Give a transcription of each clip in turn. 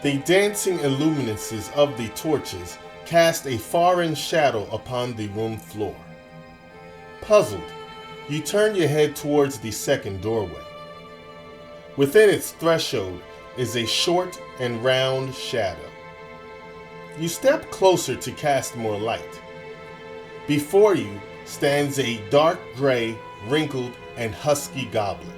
The dancing illuminances of the torches cast a foreign shadow upon the room floor. Puzzled, you turn your head towards the second doorway. Within its threshold is a short and round shadow. You step closer to cast more light. Before you stands a dark gray, wrinkled, and husky goblin.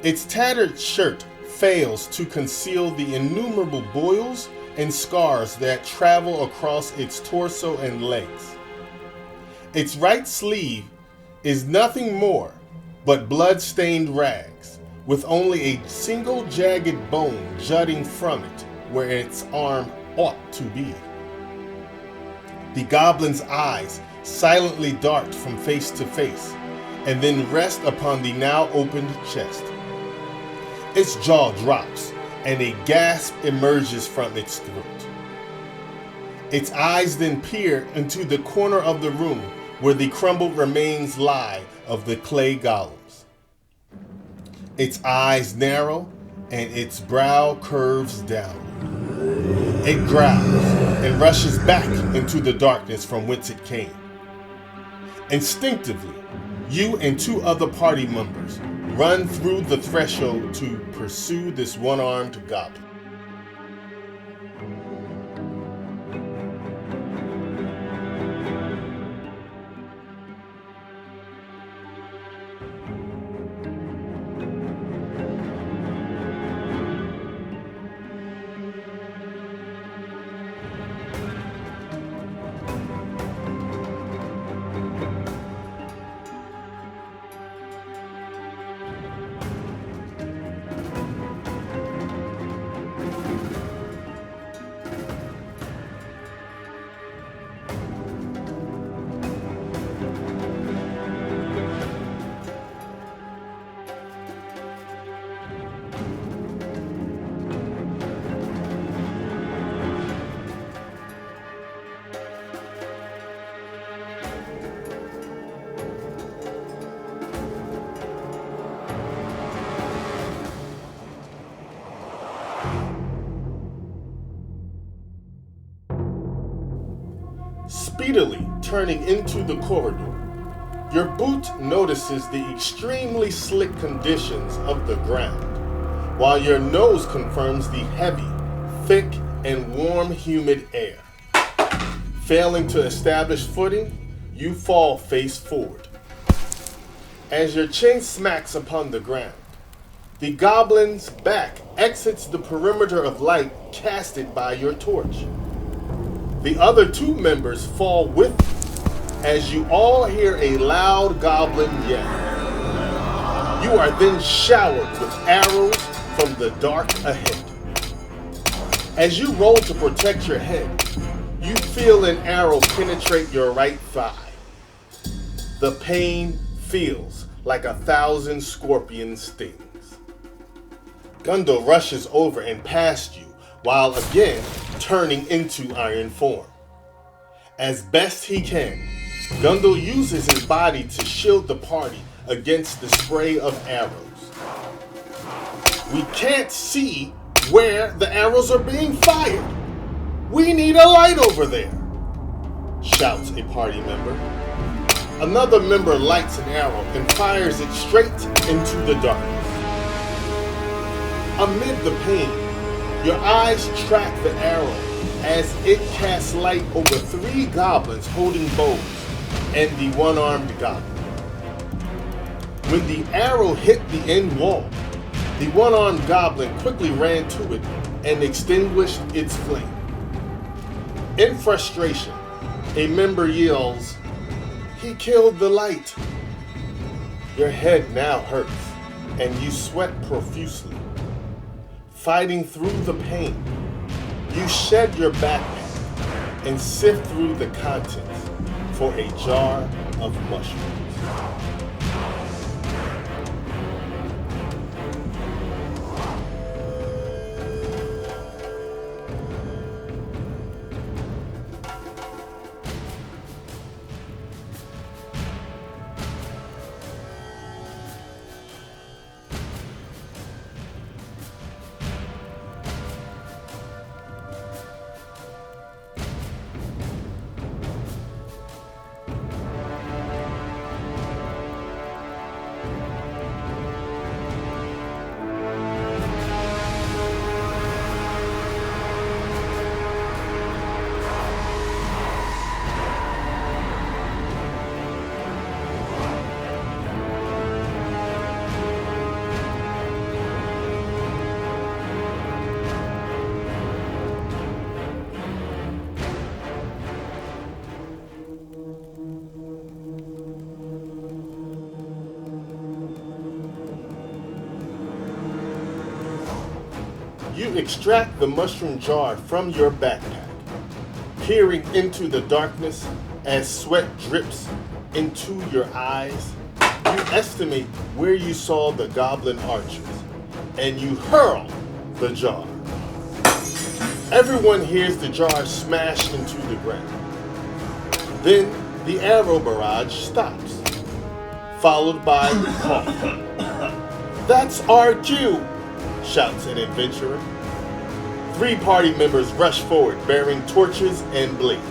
Its tattered shirt fails to conceal the innumerable boils and scars that travel across its torso and legs. Its right sleeve is nothing more but blood-stained rags, with only a single jagged bone jutting from it where its arm ought to be. The goblin's eyes silently dart from face to face, and then rest upon the now opened chest. Its jaw drops, and a gasp emerges from its throat. Its eyes then peer into the corner of the room where the crumbled remains lie of the clay golems. Its eyes narrow, and its brow curves down. It growls and rushes back into the darkness from whence it came. Instinctively, you and two other party members run through the threshold to pursue this one-armed goblin. Speedily turning into the corridor, your boot notices the extremely slick conditions of the ground, while your nose confirms the heavy, thick, and warm humid air. Failing to establish footing, you fall face forward. As your chin smacks upon the ground, the goblin's back exits the perimeter of light casted by your torch. The other two members fall with you as you all hear a loud goblin yell. You are then showered with arrows from the dark ahead. As you roll to protect your head, you feel an arrow penetrate your right thigh. The pain feels like 1,000 scorpion stings. Gundul rushes over and past you, while again turning into iron form. As best he can, Gundul uses his body to shield the party against the spray of arrows. We can't see where the arrows are being fired. We need a light over there, shouts a party member. Another member lights an arrow and fires it straight into the darkness. Amid the pain, your eyes track the arrow as it casts light over 3 goblins holding bows and the one-armed goblin. When the arrow hit the end wall, the one-armed goblin quickly ran to it and extinguished its flame. In frustration, a member yells, "He killed the light!" Your head now hurts, and you sweat profusely. Fighting through the pain, you shed your backpack and sift through the contents for a jar of mushrooms. you extract the mushroom jar from your backpack, peering into the darkness as sweat drips into your eyes. You estimate where you saw the goblin archers, and you hurl the jar. Everyone hears the jar smash into the ground. Then the arrow barrage stops, followed by cough. "That's our cue!" shouts an adventurer. 3 party members rush forward bearing torches and blades.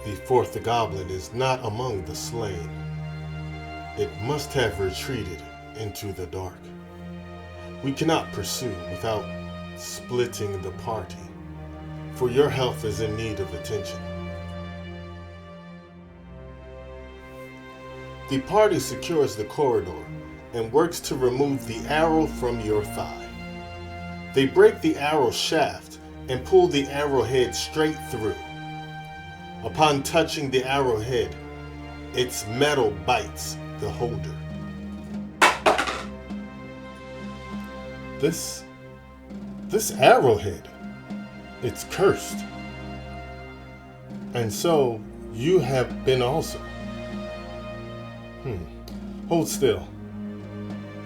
The 4th goblin is not among the slain. It must have retreated into the dark. We cannot pursue without splitting the party, for your health is in need of attention. The party secures the corridor and works to remove the arrow from your thigh. They break the arrow shaft and pull the arrowhead straight through. Upon touching the arrowhead, its metal bites the holder. This arrowhead, it's cursed. And so you have been also. Hold still.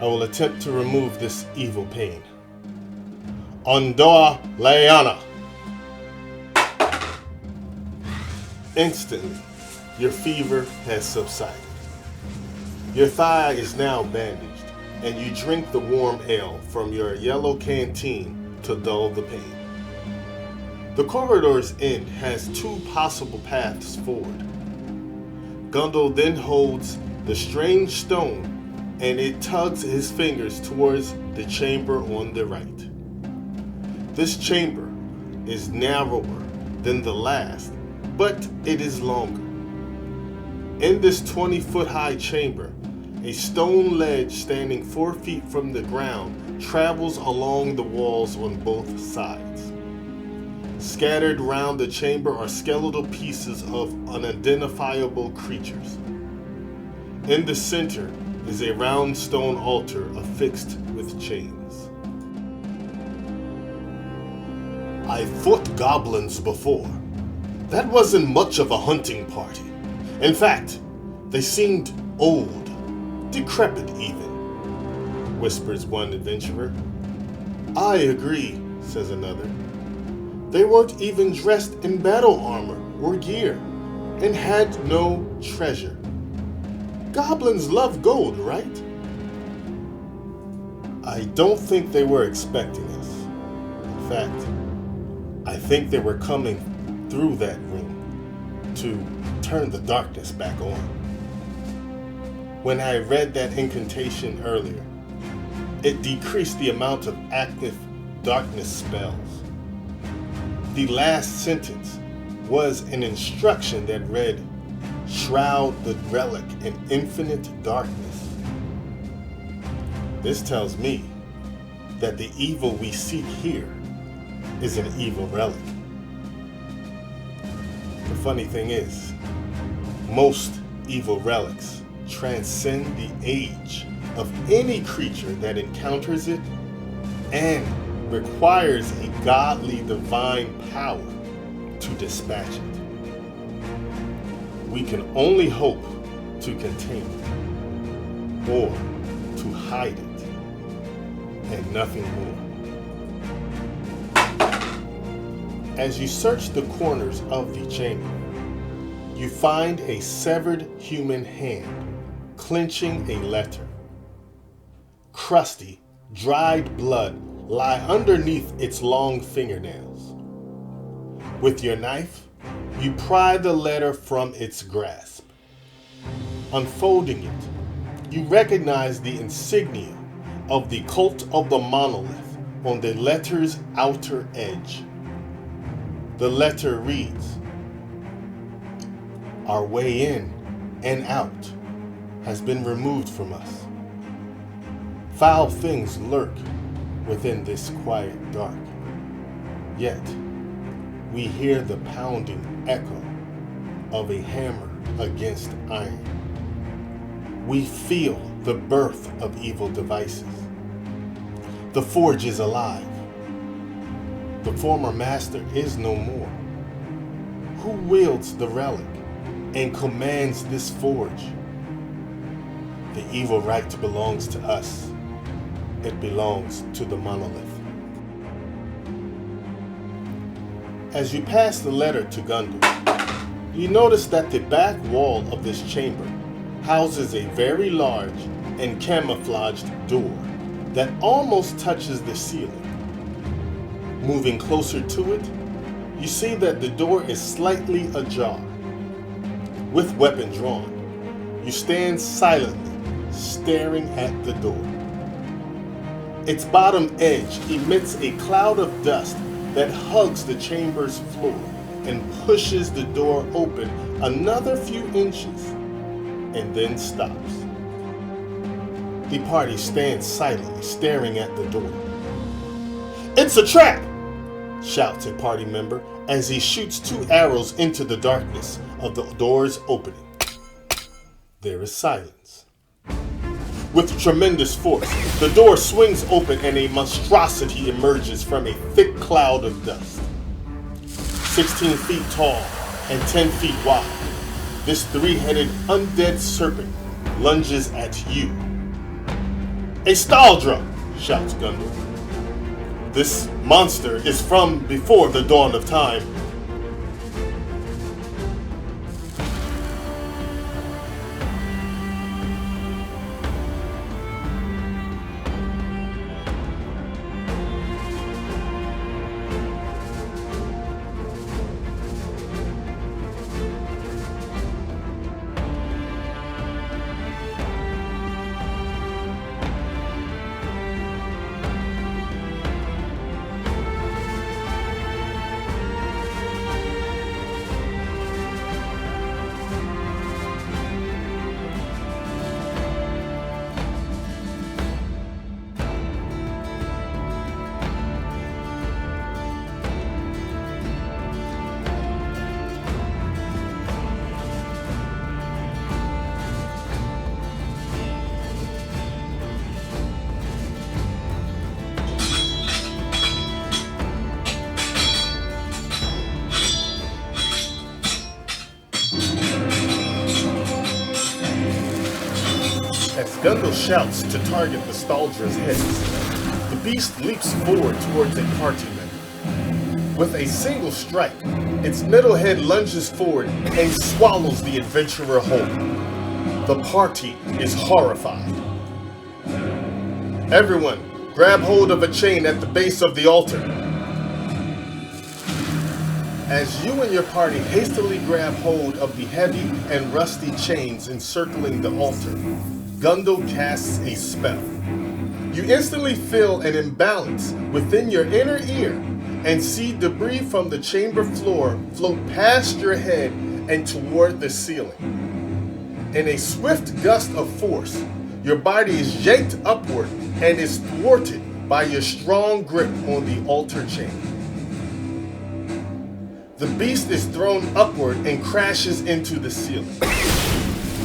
I will attempt to remove this evil pain. Ondoa Leana. Instantly, your fever has subsided. Your thigh is now bandaged, and you drink the warm ale from your yellow canteen to dull the pain. The corridor's end has 2 possible paths forward. Gundul then holds the strange stone, and it tugs his fingers towards the chamber on the right. This chamber is narrower than the last, but it is longer. In this 20-foot-high chamber, a stone ledge standing 4 feet from the ground travels along the walls on both sides. Scattered round the chamber are skeletal pieces of unidentifiable creatures. In the center is a round stone altar affixed with chains. I fought goblins before. That wasn't much of a hunting party. In fact, they seemed old, decrepit even, whispers one adventurer. I agree, says another. They weren't even dressed in battle armor or gear, and had no treasure. Goblins love gold, right? I don't think they were expecting us. In fact, I think they were coming through that room to turn the darkness back on. When I read that incantation earlier, it decreased the amount of active darkness spells. The last sentence was an instruction that read, "Shroud the relic in infinite darkness." This tells me that the evil we seek here is an evil relic. The funny thing is, most evil relics transcend the age of any creature that encounters it and requires a godly divine power to dispatch it. We can only hope to contain it or to hide it. and nothing more. As you search the corners of the chamber, you find a severed human hand clenching a letter. Crusty, dried blood lie underneath its long fingernails. With your knife, you pry the letter from its grasp. Unfolding it, you recognize the insignia of the cult of the monolith on the letter's outer edge. The letter reads, "Our way in and out has been removed from us. Foul things lurk within this quiet dark. Yet, we hear the pounding echo of a hammer against iron. We feel the birth of evil devices. The forge is alive. The former master is no more. Who wields the relic and commands this forge? The evil right belongs to us. It belongs to the monolith." As you pass the letter to Gundul, you notice that the back wall of this chamber houses a very large and camouflaged door that almost touches the ceiling. Moving closer to it, you see that the door is slightly ajar. With weapon drawn, you stand silently, staring at the door. Its bottom edge emits a cloud of dust that hugs the chamber's floor and pushes the door open another few inches and then stops. The party stands silently, staring at the door. "It's a trap!" shouts a party member as he shoots 2 arrows into the darkness of the door's opening. There is silence. With tremendous force, the door swings open and a monstrosity emerges from a thick cloud of dust. 16 feet tall and 10 feet wide, this 3-headed undead serpent lunges at you. "A Staldra!" shouts Gundul. "This monster is from before the dawn of time." Gundul shouts to target the Staldra's heads. The beast leaps forward towards a party member. With a single strike, its middle head lunges forward and swallows the adventurer whole. The party is horrified. Everyone, grab hold of a chain at the base of the altar. As you and your party hastily grab hold of the heavy and rusty chains encircling the altar, Gundul casts a spell. You instantly feel an imbalance within your inner ear and see debris from the chamber floor float past your head and toward the ceiling. In a swift gust of force, your body is yanked upward and is thwarted by your strong grip on the altar chain. The beast is thrown upward and crashes into the ceiling.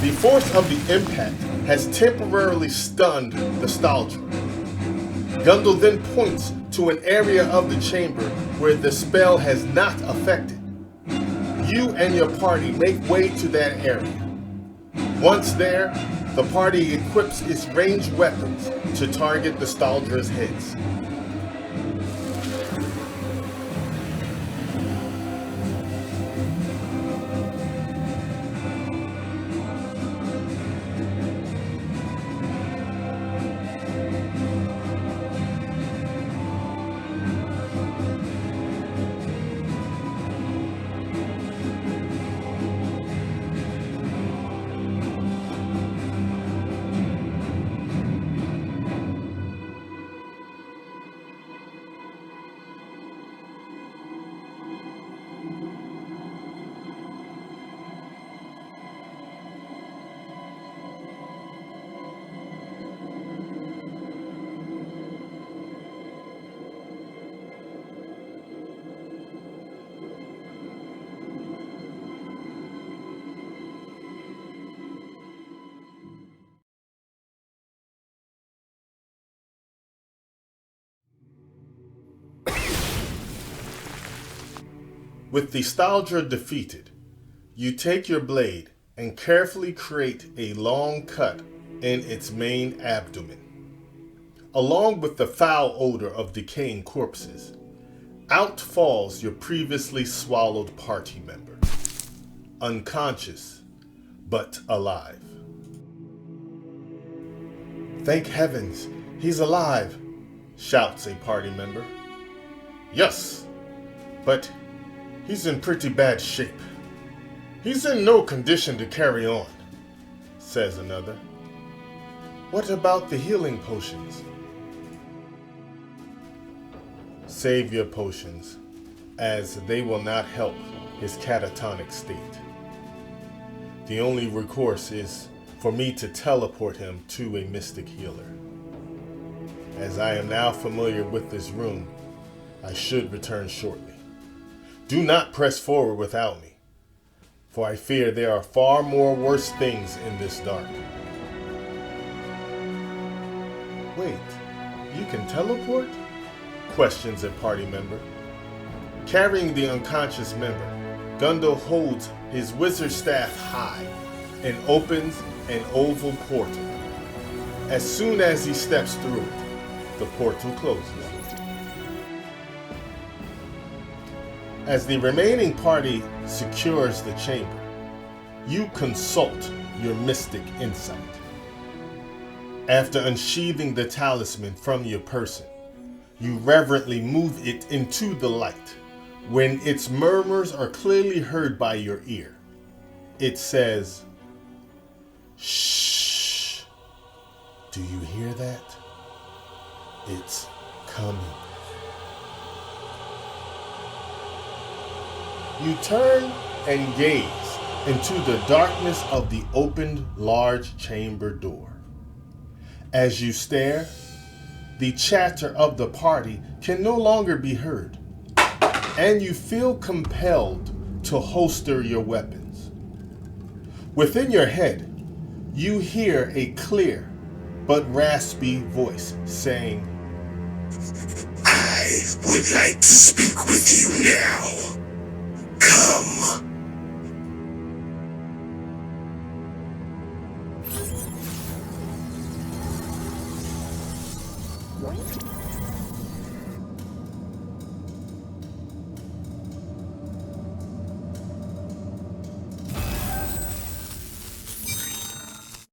The force of the impact has temporarily stunned the Staldra. Gundul then points to an area of the chamber where the spell has not affected. You and your party make way to that area. Once there, The party equips its ranged weapons to target the Staldra's heads. With the Staldra defeated, you take your blade and carefully create a long cut in its main abdomen. Along with the foul odor of decaying corpses, out falls your previously swallowed party member, unconscious but alive. "Thank heavens, he's alive," shouts a party member. "Yes, but he's in pretty bad shape. He's in no condition to carry on," says another. "What about the healing potions?" "Save your potions, as they will not help his catatonic state. The only recourse is for me to teleport him to a mystic healer. As I am now familiar with this room, I should return shortly. Do not press forward without me, for I fear there are far more worse things in this dark." "Wait, you can teleport?" questions a party member. Carrying the unconscious member, Gundul holds his wizard staff high and opens an oval portal. As soon as he steps through it, the portal closes. As the remaining party secures the chamber, you consult your mystic insight. After unsheathing the talisman from your person, you reverently move it into the light. When its murmurs are clearly heard by your ear, it says, "Shh. Do you hear that? It's coming." You turn and gaze into the darkness of the opened large chamber door. As you stare, the chatter of the party can no longer be heard, and you feel compelled to holster your weapons. Within your head, you hear a clear but raspy voice saying, "I would like to speak with you now. Come."